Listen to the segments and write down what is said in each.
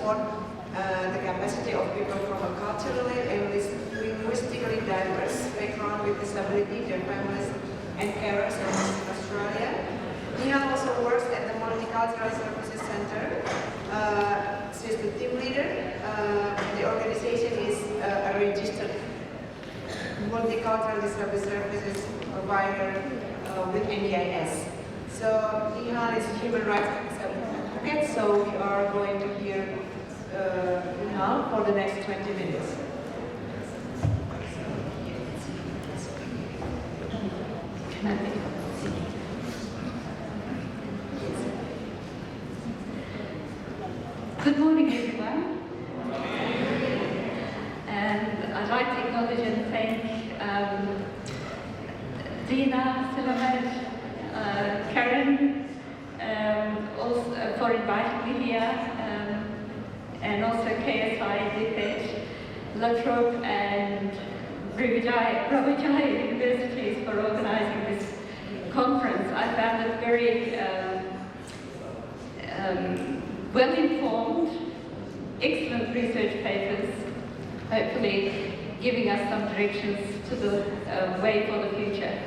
support the capacity of people from a culturally and linguistically diverse background with disability, their families and carers in Australia. Nihal also works at the Multicultural Services Center. She's the team leader. The organization is a registered multicultural disability services provider with NDIS. So Nihal is a human rights advocate, so we are going to hear Nihal for the next 20 minutes. Good morning, everyone. And I'd like to acknowledge and thank Dina, Salamat, Karen, also for inviting me here, and also KSI, DPET, Trobe, and Brawijaya universities for organising this conference. I found it very well-informed, excellent research papers, hopefully giving us some directions to the way for the future.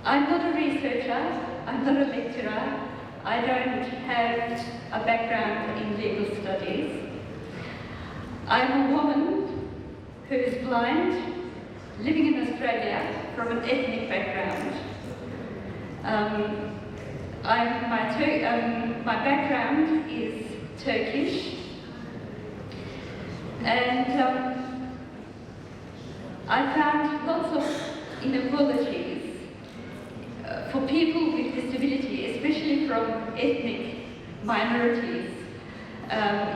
I'm not a researcher, I'm not a lecturer, I don't have a background in legal studies. I'm a woman who is blind, living in Australia from an ethnic background. My background is Turkish, and I found lots of inequalities for people with disability, especially from ethnic minorities,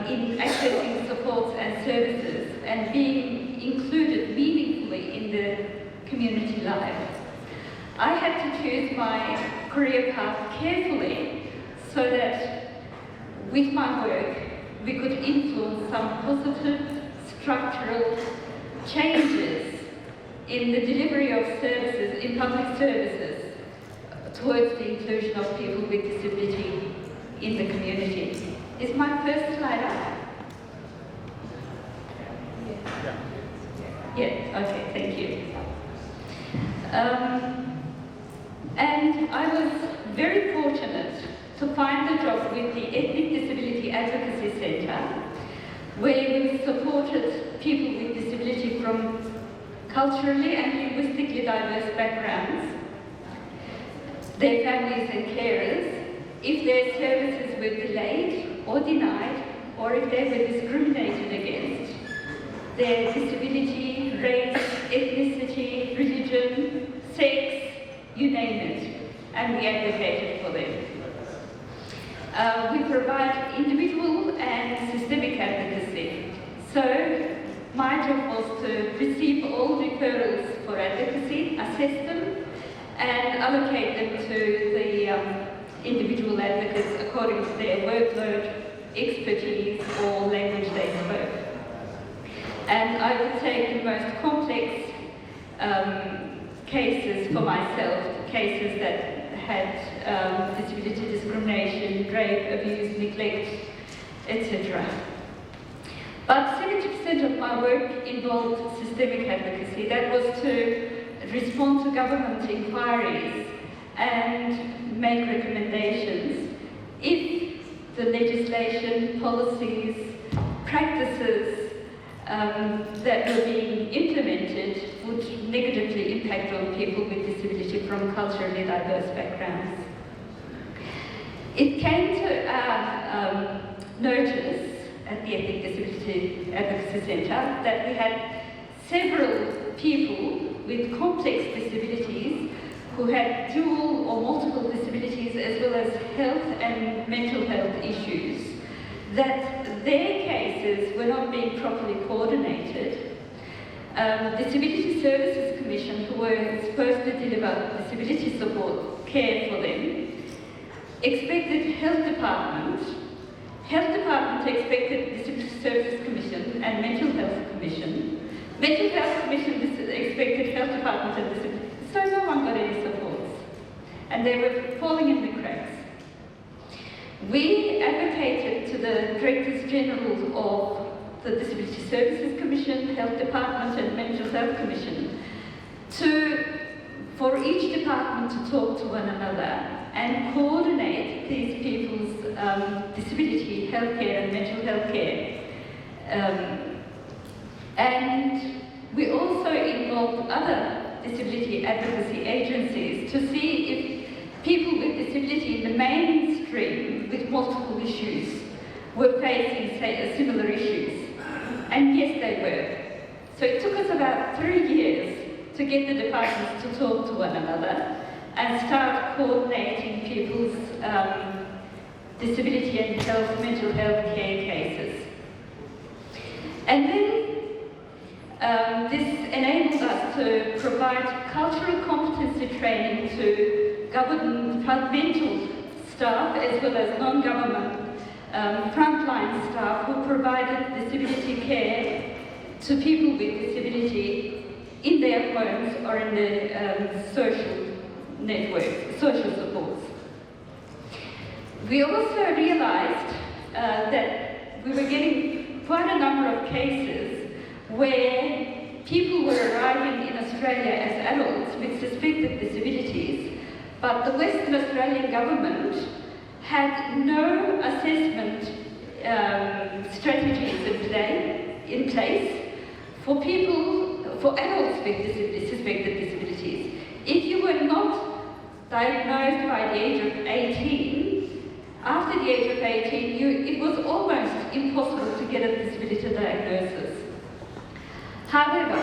in accessing supports and services and being included meaningfully in the community life. I had to choose my career path carefully so that with my work we could influence some positive structural changes in the delivery of services, in public services, towards the inclusion of people with disability in the community. Is my first slide up? Yeah, okay, thank you. And I was very fortunate to find a job with the Ethnic Disability Advocacy Centre, where we supported people with disability from culturally and linguistically diverse backgrounds, their families and carers, if their services were delayed or denied, or if they were discriminated against, their disability, race, ethnicity, religion, sex, you name it, and we advocated for them. We provide individual and systemic advocacy. So my job was to receive all referrals for advocacy, assess them, and allocate them to the individual advocates according to their workload, expertise, or language they spoke. And I would take the most complex cases for myself, cases that had disability discrimination, rape, abuse, neglect, etc. But 70% of my work involved systemic advocacy. That was to respond to government inquiries and make recommendations if the legislation, policies, practices that were being implemented would negatively impact on people with disability from culturally diverse backgrounds. It came to our notice at the Ethnic Disability Advocacy Centre that we had several people with complex disabilities who had dual or multiple disabilities as well as health and mental health issues, that their cases were not being properly coordinated. Disability Services Commission, who were supposed to deliver disability support care for them, expected Health Department expected Disability Services Commission and Mental Health Commission. Mental Health Commission expected Health Department and Disability, so no one got any supports. And they were falling in the cracks. We to the Directors General of the Disability Services Commission, Health Department and Mental Health Commission for each department to talk to one another and coordinate these people's disability healthcare and mental health care. And we also involved other disability advocacy agencies to see if people with disability in the mainstream with multiple issues were facing, say, similar issues. And yes, they were. So it took us about 3 years to get the departments to talk to one another and start coordinating people's disability and mental health care cases. And then this enabled us to provide cultural competency training to governmental staff as well as non-government frontline staff who provided disability care to people with disability in their homes or in the social networks, social supports. We also realized that we were getting quite a number of cases where people were arriving in Australia as adults with suspected disabilities, but the Western Australian government had no assessment strategies in place for adults with suspected disabilities. If you were not diagnosed by the age of 18, after the age of 18, it was almost impossible to get a disability diagnosis. However,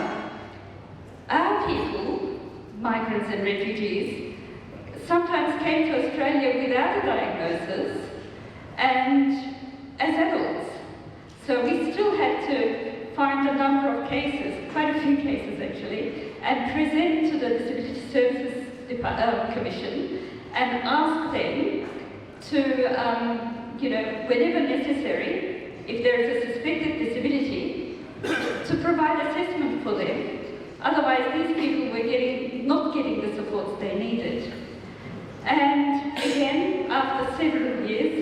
our people, migrants and refugees, sometimes came to Australia without a diagnosis and as adults. So we still had to find a number of cases, quite a few cases actually, and present to the Disability Services Commission and ask them to, whenever necessary, if there is a suspected disability, to provide assessment for them. Otherwise, these people were not getting the supports they needed. And again, after several years,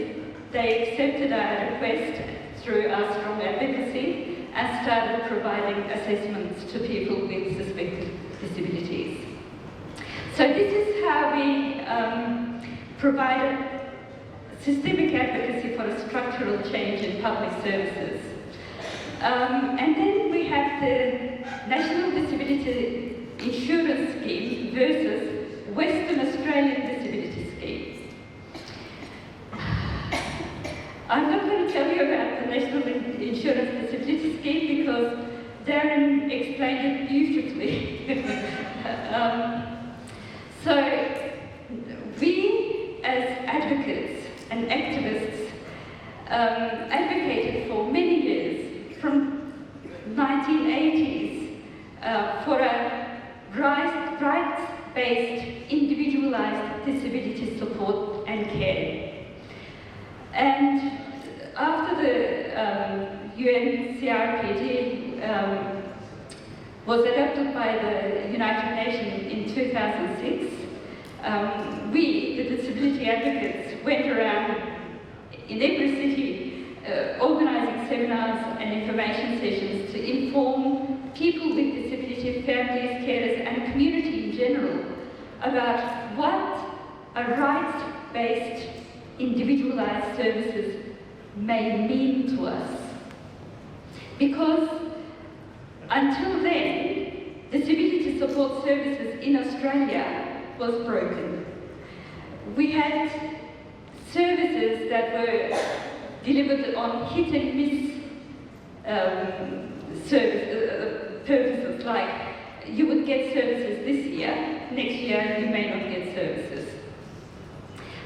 they accepted our request through our strong advocacy and started providing assessments to people with suspected disabilities. So this is how we provided systemic advocacy for a structural change in public services. And then we have the National Disability Insurance Scheme versus Western Australian Disability Scheme. I'm not going to tell you about the National Insurance Disability Scheme because Darren explained it beautifully. So we as advocates and activists advocated for many years, from 1980s, for a rights-based, individualized disability support and care. And after the UNCRPD was adopted by the United Nations in 2006, we, the disability advocates, went around in every city organising seminars and information sessions to inform people with disability, families, carers and community in general about what a rights-based, individualised services may mean to us. Because until then, disability support services in Australia was broken. We had services that were delivered on hit and miss purposes, like you would get services this year, next year you may not get services.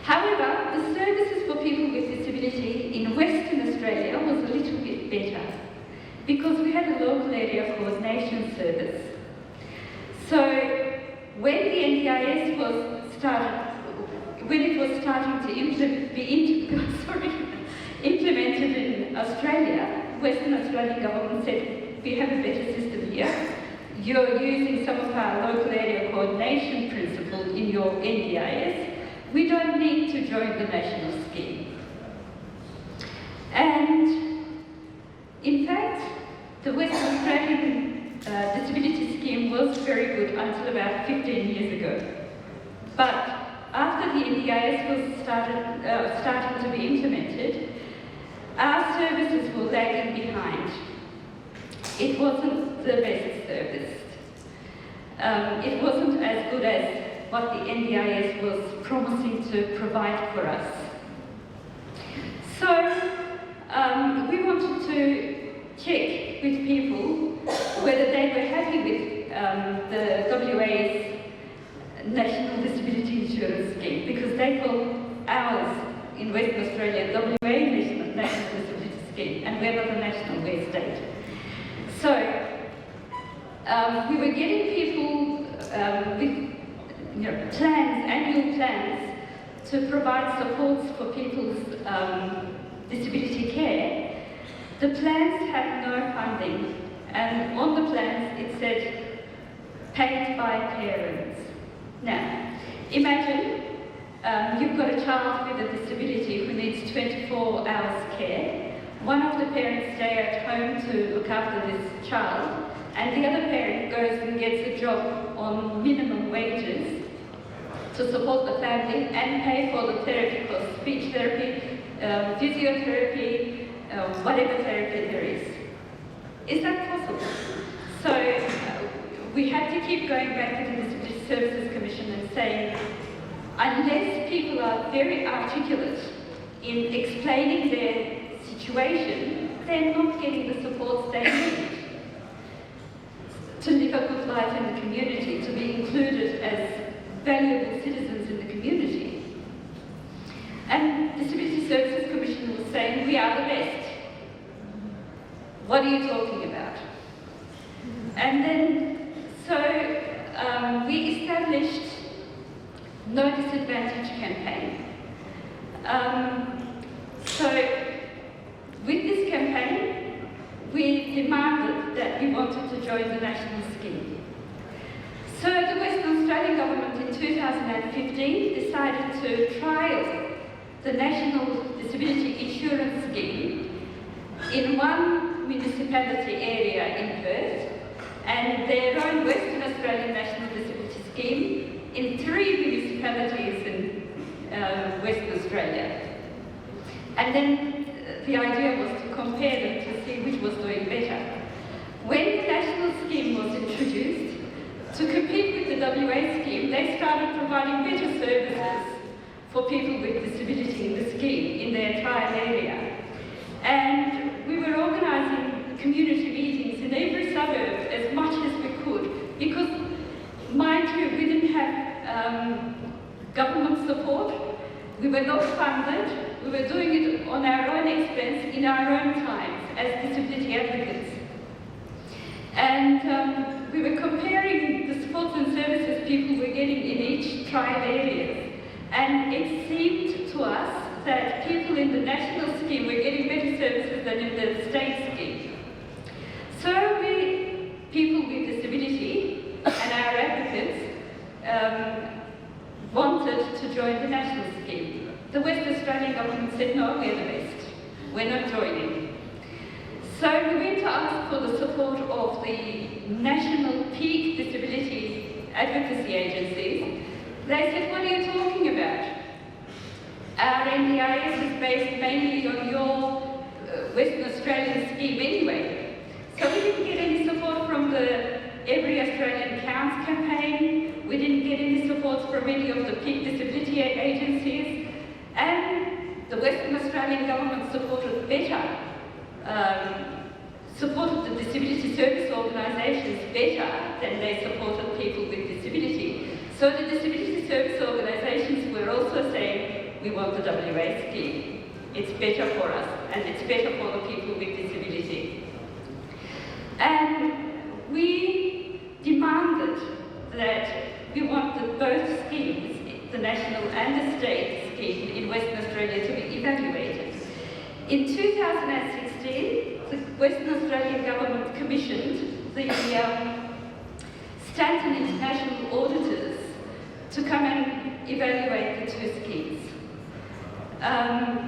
However, the services for people with disability in Western Australia was a little bit better because we had a local area coordination service. So when the NDIS was started, when it was starting to be implemented in Australia, Western Australian government said, we have a better system here. You're using some of our local area coordination principles in your NDIS. We don't need to join the national scheme. And until about 15 years ago. But after the NDIS was starting to be implemented, our services were lagging behind. It wasn't the best service. It wasn't as good as what the NDIS was promising to provide for us. So we wanted to check with people whether they were happy with the WA's National Disability Insurance Scheme, because they call ours in Western Australia WA National Disability Scheme, and we're not a national, we're a state. So we were getting people with plans, annual plans, to provide supports for people's disability care. The plans had no funding, and on the plans it said paid by parents. Now, imagine you've got a child with a disability who needs 24 hours care. One of the parents stay at home to look after this child, and the other parent goes and gets a job on minimum wages to support the family and pay for the therapy costs, speech therapy, physiotherapy, whatever therapy there is. Is that possible? So we had to keep going back to the Disability Services Commission and saying, unless people are very articulate in explaining their situation, they're not getting the supports they need to live a good life in the community, to be included as valuable citizens in the community. And Disability Services Commission was saying, we are the best. What are you talking about? And then, so we established No Disadvantage campaign. So with this campaign, we demanded that we wanted to join the national scheme. So the Western Australian government in 2015 decided to trial the National Disability Insurance Scheme in one municipality area in Perth, and their own Western Australian National Disability Scheme in 3 municipalities in Western Australia. And then the idea was to compare them to see which was doing better. When the national scheme was introduced, to compete with the WA scheme, they started providing better services for people with disability in the scheme in their trial area. And we were organising community meetings in every suburb as much as we could, because, mind you, we didn't have government support, we were not funded, we were doing it on our own expense in our own times as disability advocates. And we were comparing the supports and services people were getting in each trial area. And it seemed to us that people in the national scheme were getting better services than in the state scheme. So we, people with disability and our advocates, wanted to join the national scheme. The West Australian government said, no, we're the best. We're not joining. So we went to ask for the support of the national peak disability advocacy agencies. They said, what are you talking about? Our NDIS is based mainly on your Western Australian scheme anyway. So we didn't get any support from the Every Australian Counts campaign. We didn't get any support from any of the peak disability agencies. And the Western Australian government supported better, supported the disability service organisations better than they supported people with disability. So the disability service organisations were also saying, we want the WA scheme. It's better for us, and it's better for the people with disability. And we demanded that we wanted both schemes, the national and the state scheme in Western Australia, to be evaluated. In 2016, the Western Australian government commissioned the Stanton International Auditors to come and evaluate the 2 schemes.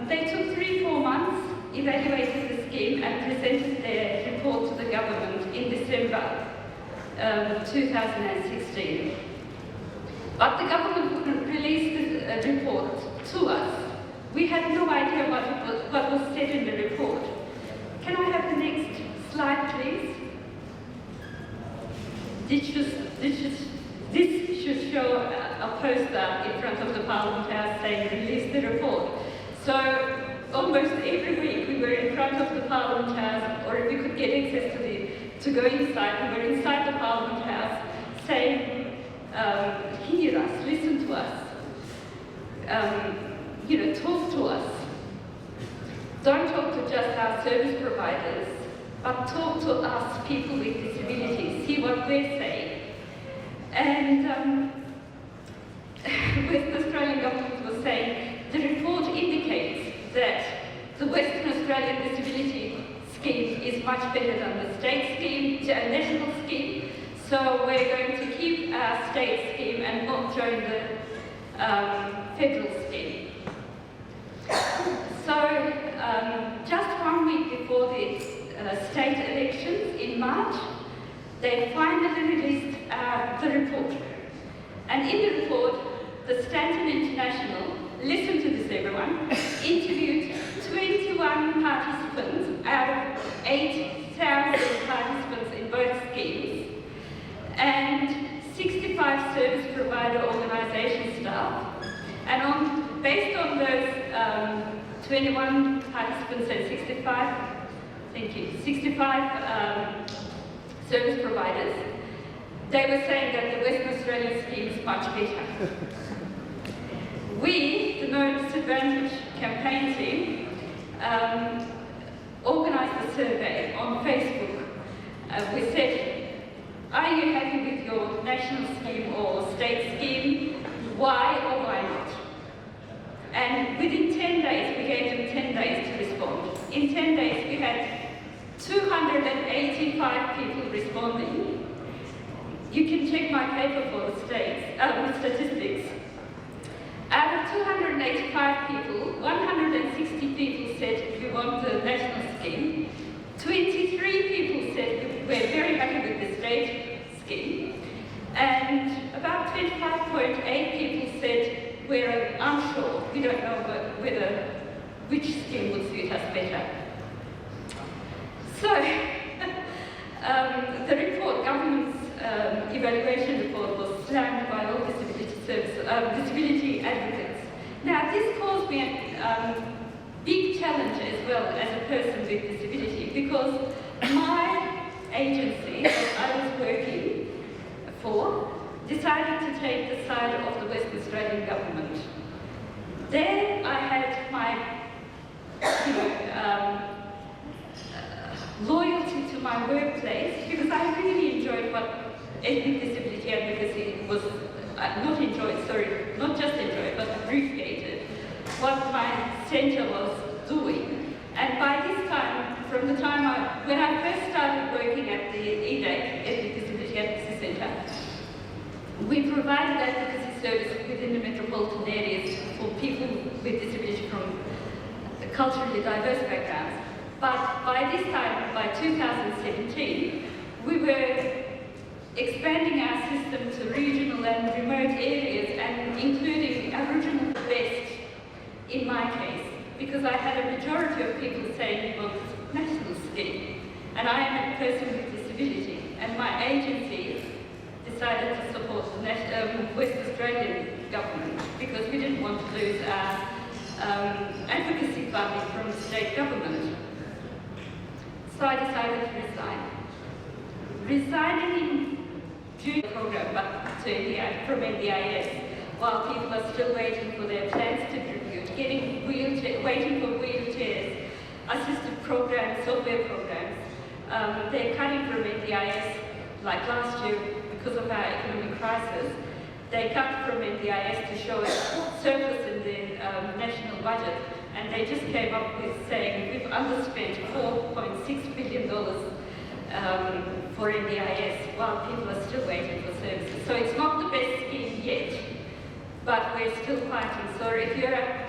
They took 3-4 months, evaluated the scheme and presented their report to the government in December 2016. But the government wouldn't release the report to us. We had no idea what was said in the report. Can I have the next slide, please? This should show a poster in front of the Parliament House saying release the report. So almost every week we were in front of the Parliament House, or if we could get access to go inside, we were inside the Parliament House saying, hear us, listen to us, talk to us. Don't talk to just our service providers, but talk to us, people with disabilities, see what we're saying. And Western Australian government was saying, the report indicates that the Western Australian disability scheme is much better than the state scheme, the national scheme, so we're going to keep our state scheme and not join the federal scheme. So just 1 week before the state elections in March, they finally released the report. And in the report, the Stanton International, listen to this everyone, interviewed 21 participants out of 8,000 participants in both schemes, and 65 service provider organisation staff. And based on those 21 participants and 65 service providers, they were saying that the Western Australian scheme is much better. We, the No Disadvantage campaign team, organised a survey on Facebook. We said, are you happy with your national scheme or state scheme? Why or why not? And within 10 days, we gave them 10 days to respond. In 10 days, we had 285 people responding. You can check my paper for the statistics. Out of 285 people, 160 people said we want the national scheme. 23 people said we're very happy with the state scheme. And about 25.8 people said we're unsure. We don't know which scheme would suit us better. So, the report, government's evaluation report, was slammed by all disability advocates. Now, this caused me a big challenge as well as a person with disability, because my agency that I was working for decided to take the side of the Western Australian government. There I had my loyalty to my workplace, because I really enjoyed what ethnic disability advocacy was, not just enjoyed, but appreciated what my centre was doing. And by this time, from the time when I first started working at the EDAC, Ethnic Disability Advocacy Centre, we provided advocacy service within the metropolitan areas for people with disability from culturally diverse backgrounds. But by this time, by 2017, we were expanding our system to regional and remote areas, and including Aboriginal West in my case, because I had a majority of people saying we want a national scheme, and I am a person with disability, and my agency decided to support the West Australian government because we didn't want to lose our advocacy funding from the state government. So I decided to resign. Resigning during the program from NDIS, while people are still waiting for their plans to be reviewed, waiting for wheelchairs, assisted programs, software programs. They're cutting from NDIS, like last year, because of our economic crisis. They cut from NDIS to show a surplus in the national budget, and they just came up with saying we've underspent $4.6 billion for NDIS, while people are still waiting for services. So it's not the best scheme yet, but we're still fighting. So if you're a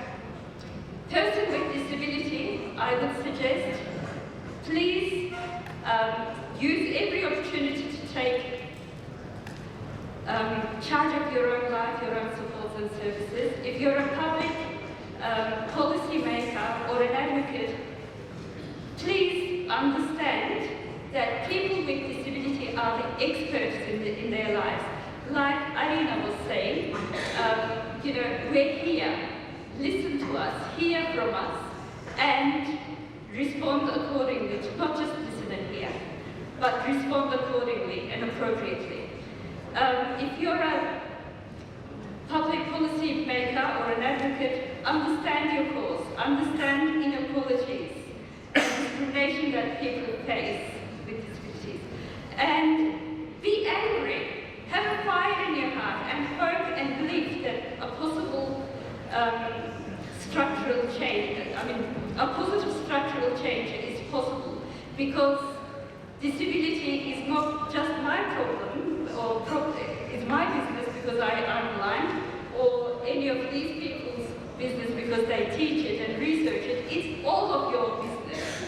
person with disability, I would suggest please use every opportunity to take charge of your own life, your own supports and services. If you're a public policy maker or an advocate, please understand that people with disability are the experts in their lives. Like Arina was saying, you know, we're here. Listen to us, hear from us, and respond accordingly. Not just listen and hear, but respond accordingly and appropriately. If you're a public policy maker or an advocate, understand your cause, understand inequalities and discrimination that people face with disabilities, and be angry. Have a fire in your heart and hope and believe that a possible structural change, a positive structural change is possible, because disability is not just my problem, or it's my business because I'm blind, or any of these people's business because they teach it and research it. It's all of your business.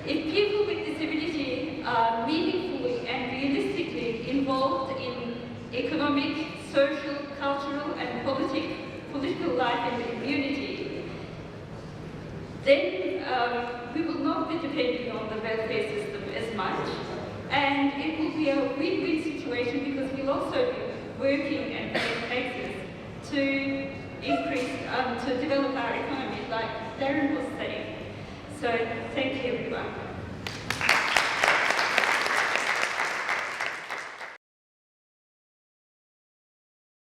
If people with disability are meaningfully and realistically involved in economic, social, cultural, and political life in the community, then we will not be depending on the welfare system as much, and it will be a win-win situation because we'll also be working and paying taxes to increase, to develop our economy, like Darren was saying. So, thank you everyone.